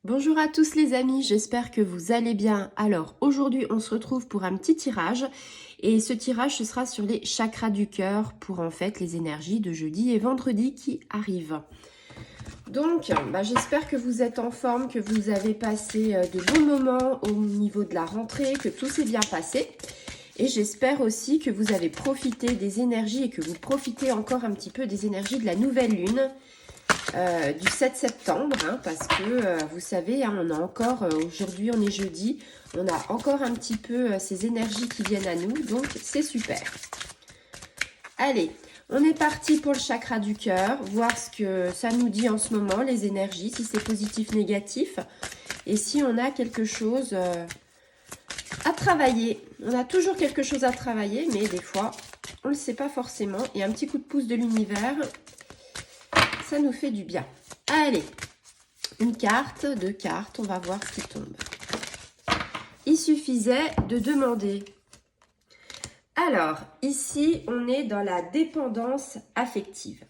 Bonjour à tous les amis, j'espère que vous allez bien. Alors aujourd'hui on se retrouve pour un petit tirage et ce tirage ce sera sur les chakras du cœur pour en fait les énergies de jeudi et vendredi qui arrivent. Donc j'espère que vous êtes en forme, que vous avez passé de bons moments au niveau de la rentrée, que tout s'est bien passé. Et j'espère aussi que vous avez profité des énergies et que vous profitez encore un petit peu des énergies de la nouvelle lune. Du 7 septembre, parce que vous savez, on a encore, aujourd'hui on est jeudi, on a encore un petit peu ces énergies qui viennent à nous, donc c'est super. Allez, on est parti pour le chakra du cœur, voir ce que ça nous dit en ce moment, les énergies, si c'est positif, négatif, et si on a quelque chose à travailler. On a toujours quelque chose à travailler, mais des fois, on ne le sait pas forcément, et un petit coup de pouce de l'univers, ça nous fait du bien. Allez, une carte, deux cartes, on va voir ce qui tombe. Il suffisait de demander. Alors, ici, on est dans la dépendance affective.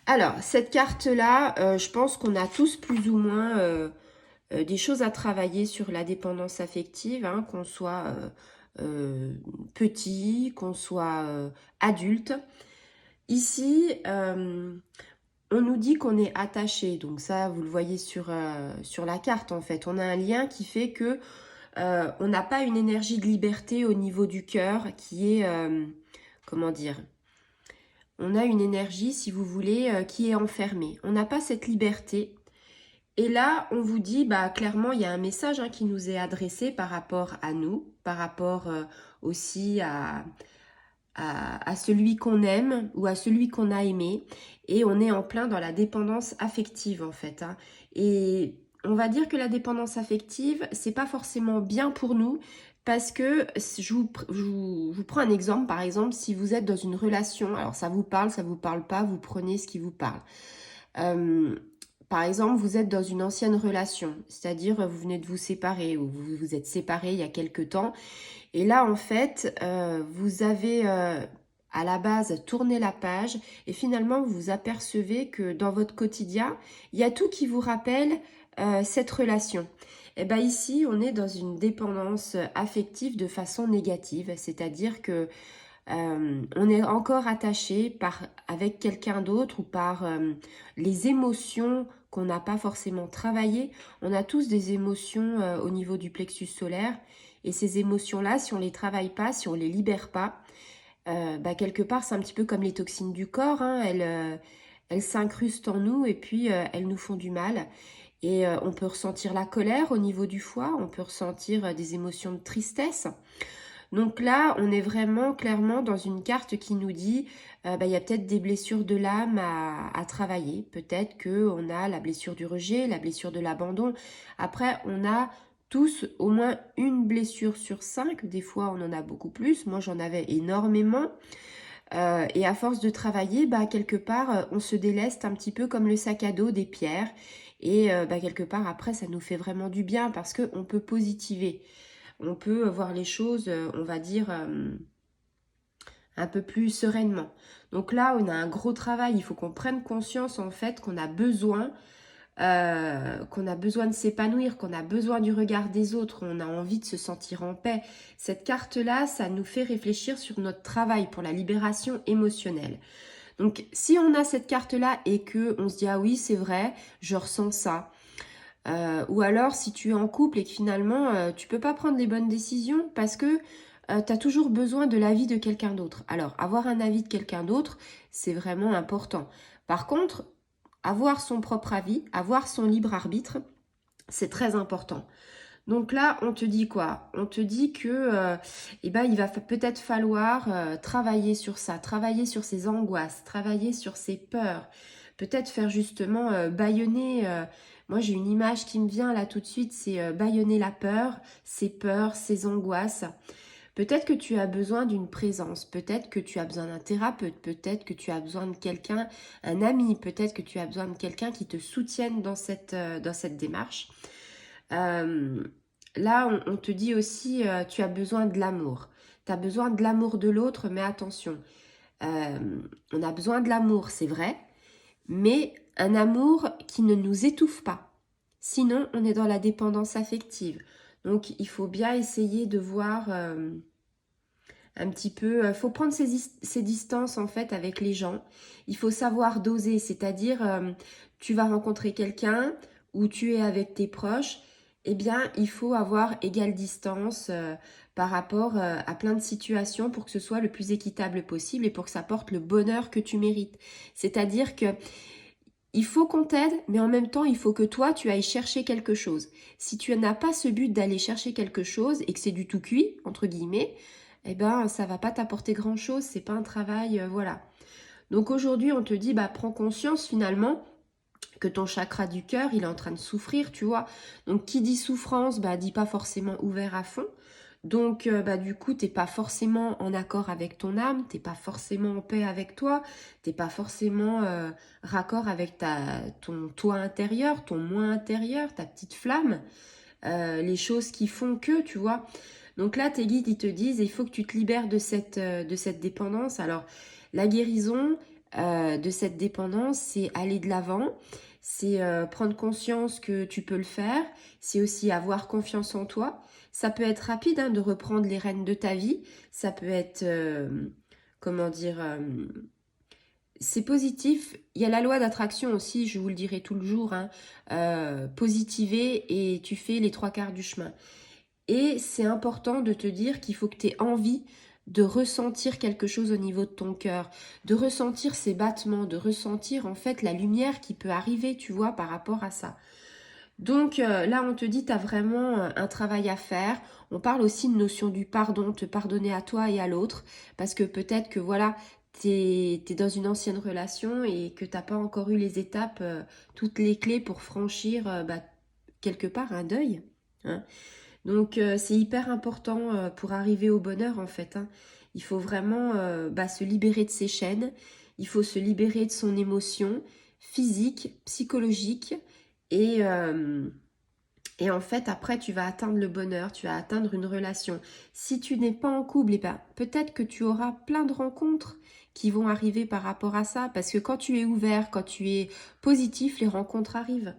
Alors, cette carte-là, je pense qu'on a tous plus ou moins des choses à travailler sur la dépendance affective, qu'on soit petit, qu'on soit adulte. Ici, on nous dit qu'on est attaché, donc ça vous le voyez sur la carte en fait. On a un lien qui fait que on n'a pas une énergie de liberté au niveau du cœur qui est, comment dire, on a une énergie si vous voulez qui est enfermée. On n'a pas cette liberté. Et là on vous dit, clairement il y a un message qui nous est adressé par rapport à nous, par rapport aussi à celui qu'on aime ou à celui qu'on a aimé, et on est en plein dans la dépendance affective en fait. Et on va dire que la dépendance affective, c'est pas forcément bien pour nous, parce que je vous prends un exemple. Par exemple, si vous êtes dans une relation, alors ça vous parle pas, vous prenez ce qui vous parle. Par exemple, vous êtes dans une ancienne relation, c'est-à-dire vous venez de vous séparer ou vous vous êtes séparés il y a quelque temps. Et là, en fait, vous avez à la base tourné la page et finalement, vous vous apercevez que dans votre quotidien, il y a tout qui vous rappelle cette relation. Et bien ici, on est dans une dépendance affective de façon négative, c'est-à-dire que on est encore attaché avec quelqu'un d'autre ou par les émotions qu'on n'a pas forcément travaillées. On a tous des émotions au niveau du plexus solaire. Et ces émotions-là, si on ne les travaille pas, si on ne les libère pas, quelque part, c'est un petit peu comme les toxines du corps. Elles s'incrustent en nous et puis elles nous font du mal. Et on peut ressentir la colère au niveau du foie, on peut ressentir des émotions de tristesse. Donc là, on est vraiment clairement dans une carte qui nous dit il y a peut-être des blessures de l'âme à travailler. Peut-être qu'on a la blessure du rejet, la blessure de l'abandon. Après, on a tous au moins une blessure sur 5. Des fois, on en a beaucoup plus. Moi, j'en avais énormément. Et à force de travailler, quelque part, on se déleste un petit peu comme le sac à dos des pierres. Et quelque part, après, ça nous fait vraiment du bien parce qu'on peut positiver. On peut voir les choses, on va dire, un peu plus sereinement. Donc là, on a un gros travail. Il faut qu'on prenne conscience, en fait, qu'on a besoin de s'épanouir, qu'on a besoin du regard des autres, on a envie de se sentir en paix. Cette carte-là, ça nous fait réfléchir sur notre travail pour la libération émotionnelle. Donc, si on a cette carte-là et que on se dit « Ah oui, c'est vrai, je ressens ça », ou alors, si tu es en couple et que finalement, tu peux pas prendre les bonnes décisions parce que tu as toujours besoin de l'avis de quelqu'un d'autre. Alors, avoir un avis de quelqu'un d'autre, c'est vraiment important. Par contre, avoir son propre avis, avoir son libre arbitre, c'est très important. Donc là, on te dit quoi? On te dit que il va peut-être falloir travailler sur ça, travailler sur ses angoisses, travailler sur ses peurs, peut-être faire justement bâillonner. Moi, j'ai une image qui me vient là tout de suite, c'est bâillonner la peur, ses peurs, ses angoisses. Peut-être que tu as besoin d'une présence, peut-être que tu as besoin d'un thérapeute, peut-être que tu as besoin de quelqu'un, un ami, peut-être que tu as besoin de quelqu'un qui te soutienne dans cette démarche. Là, on te dit aussi, tu as besoin de l'amour. Tu as besoin de l'amour de l'autre, mais attention, on a besoin de l'amour, c'est vrai, mais un amour qui ne nous étouffe pas. Sinon, on est dans la dépendance affective. Donc, il faut bien essayer de voir un petit peu... faut prendre ses distances, en fait, avec les gens. Il faut savoir doser, c'est-à-dire, tu vas rencontrer quelqu'un ou tu es avec tes proches, eh bien, il faut avoir égale distance par rapport à plein de situations pour que ce soit le plus équitable possible et pour que ça porte le bonheur que tu mérites. C'est-à-dire que il faut qu'on t'aide, mais en même temps, il faut que toi, tu ailles chercher quelque chose. Si tu n'as pas ce but d'aller chercher quelque chose et que c'est du tout cuit, entre guillemets, eh ben, ça va pas t'apporter grand-chose, c'est pas un travail, voilà. Donc aujourd'hui, on te dit, bah, prends conscience finalement que ton chakra du cœur, il est en train de souffrir, tu vois. Donc qui dit souffrance, bah, dit pas forcément ouvert à fond. Donc, bah, du coup, t'es pas forcément en accord avec ton âme, t'es pas forcément en paix avec toi, t'es pas forcément raccord avec ton toi intérieur, ton moi intérieur, ta petite flamme, les choses qui font que, tu vois. Donc là, tes guides, ils te disent, il faut que tu te libères de cette dépendance. Alors, la guérison de cette dépendance, c'est aller de l'avant, c'est prendre conscience que tu peux le faire, c'est aussi avoir confiance en toi. Ça peut être rapide hein, de reprendre les rênes de ta vie, ça peut être, comment dire, c'est positif. Il y a la loi d'attraction aussi, je vous le dirai tout le jour, hein, positiver et tu fais les 3/4 du chemin. Et c'est important de te dire qu'il faut que tu aies envie de ressentir quelque chose au niveau de ton cœur, de ressentir ces battements, de ressentir en fait la lumière qui peut arriver, tu vois, par rapport à ça. Donc là, on te dit, tu as vraiment un travail à faire. On parle aussi de notion du pardon, te pardonner à toi et à l'autre, parce que peut-être que voilà, tu es dans une ancienne relation et que tu n'as pas encore eu les étapes, toutes les clés pour franchir bah, quelque part un deuil. Hein. Donc c'est hyper important pour arriver au bonheur en fait. Hein. Il faut vraiment bah, se libérer de ses chaînes, il faut se libérer de son émotion physique, psychologique et en fait après tu vas atteindre le bonheur, tu vas atteindre une relation. Si tu n'es pas en couple, eh ben, peut-être que tu auras plein de rencontres qui vont arriver par rapport à ça parce que quand tu es ouvert, quand tu es positif, les rencontres arrivent.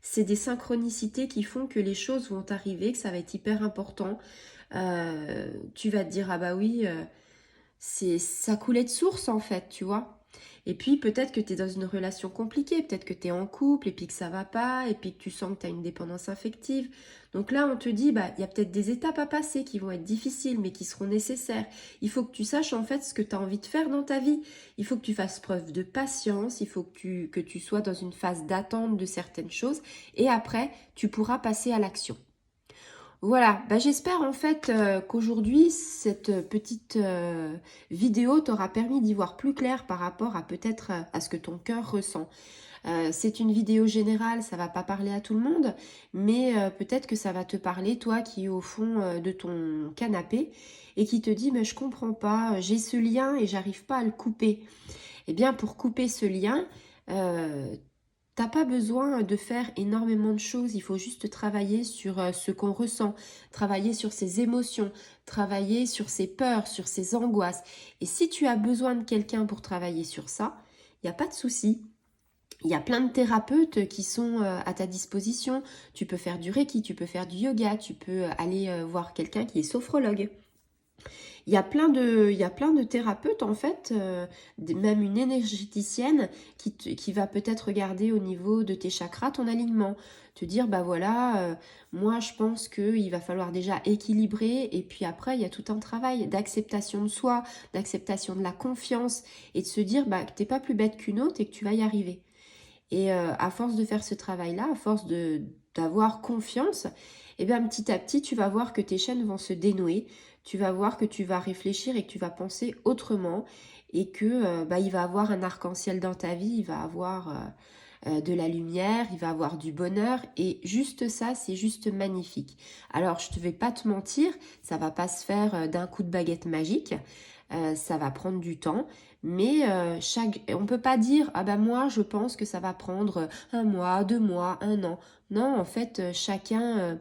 C'est des synchronicités qui font que les choses vont arriver, que ça va être hyper important. Tu vas te dire, ah bah oui, ça coulait de source en fait, tu vois. Et puis peut-être que tu es dans une relation compliquée, peut-être que tu es en couple et puis que ça va pas, et puis que tu sens que tu as une dépendance affective. Donc là, on te dit, bah, il y a peut-être des étapes à passer qui vont être difficiles, mais qui seront nécessaires. Il faut que tu saches en fait ce que tu as envie de faire dans ta vie. Il faut que tu fasses preuve de patience, il faut que tu sois dans une phase d'attente de certaines choses, et après, tu pourras passer à l'action. Voilà, bah j'espère en fait qu'aujourd'hui, cette petite vidéo t'aura permis d'y voir plus clair par rapport à peut-être à ce que ton cœur ressent. C'est une vidéo générale, ça va pas parler à tout le monde, mais peut-être que ça va te parler, toi qui es au fond de ton canapé et qui te dit, mais je comprends pas, j'ai ce lien et j'arrive pas à le couper. Eh bien, pour couper ce lien, t'as pas besoin de faire énormément de choses, il faut juste travailler sur ce qu'on ressent, travailler sur ses émotions, travailler sur ses peurs, sur ses angoisses. Et si tu as besoin de quelqu'un pour travailler sur ça, il n'y a pas de souci. Il y a plein de thérapeutes qui sont à ta disposition. Tu peux faire du Reiki, tu peux faire du yoga, tu peux aller voir quelqu'un qui est sophrologue. Il y a plein de thérapeutes en fait, même une énergéticienne qui va peut-être regarder au niveau de tes chakras ton alignement, te dire bah voilà, moi je pense qu'il va falloir déjà équilibrer et puis après il y a tout un travail d'acceptation de soi, d'acceptation de la confiance et de se dire bah que t'es pas plus bête qu'une autre et que tu vas y arriver. Et à force de faire ce travail-là, à force d'avoir confiance, et bien petit à petit, tu vas voir que tes chaînes vont se dénouer. Tu vas voir que tu vas réfléchir et que tu vas penser autrement et que bah, il va avoir un arc-en-ciel dans ta vie, il va avoir de la lumière, il va avoir du bonheur et juste ça, c'est juste magnifique. Alors, je ne vais pas te mentir, ça va pas se faire d'un coup de baguette magique. Ça va prendre du temps, mais on peut pas dire ah ben moi je pense que ça va prendre un mois, 2 mois, un an. Non, en fait chacun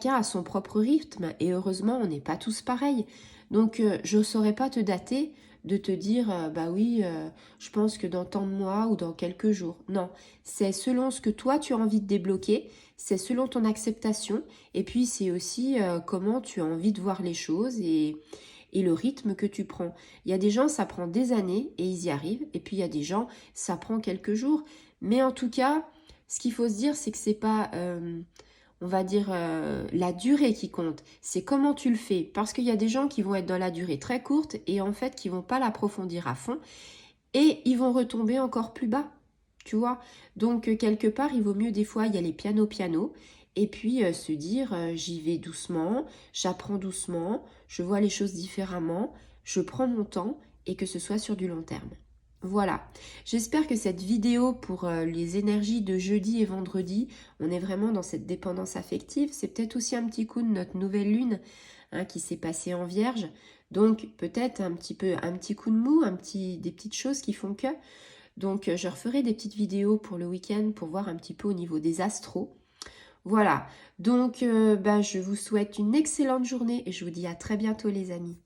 a son propre rythme et heureusement on n'est pas tous pareils. Donc je saurais pas te dater, de te dire, bah oui, je pense que dans tant de mois ou dans quelques jours. Non, c'est selon ce que toi tu as envie de débloquer, c'est selon ton acceptation, et puis c'est aussi comment tu as envie de voir les choses et le rythme que tu prends. Il y a des gens, ça prend des années et ils y arrivent, et puis il y a des gens, ça prend quelques jours. Mais en tout cas, ce qu'il faut se dire, c'est que c'est pas, on va dire, la durée qui compte, c'est comment tu le fais. Parce qu'il y a des gens qui vont être dans la durée très courte et en fait qui vont pas l'approfondir à fond et ils vont retomber encore plus bas, tu vois. Donc quelque part, il vaut mieux des fois y aller piano et puis se dire j'y vais doucement, j'apprends doucement, je vois les choses différemment, je prends mon temps et que ce soit sur du long terme. Voilà, j'espère que cette vidéo pour les énergies de jeudi et vendredi, on est vraiment dans cette dépendance affective. C'est peut-être aussi un petit coup de notre nouvelle lune hein, qui s'est passée en Vierge. Donc peut-être un petit coup de mou, des petites choses qui font que. Donc je referai des petites vidéos pour le week-end pour voir un petit peu au niveau des astros. Voilà, donc je vous souhaite une excellente journée et je vous dis à très bientôt les amis.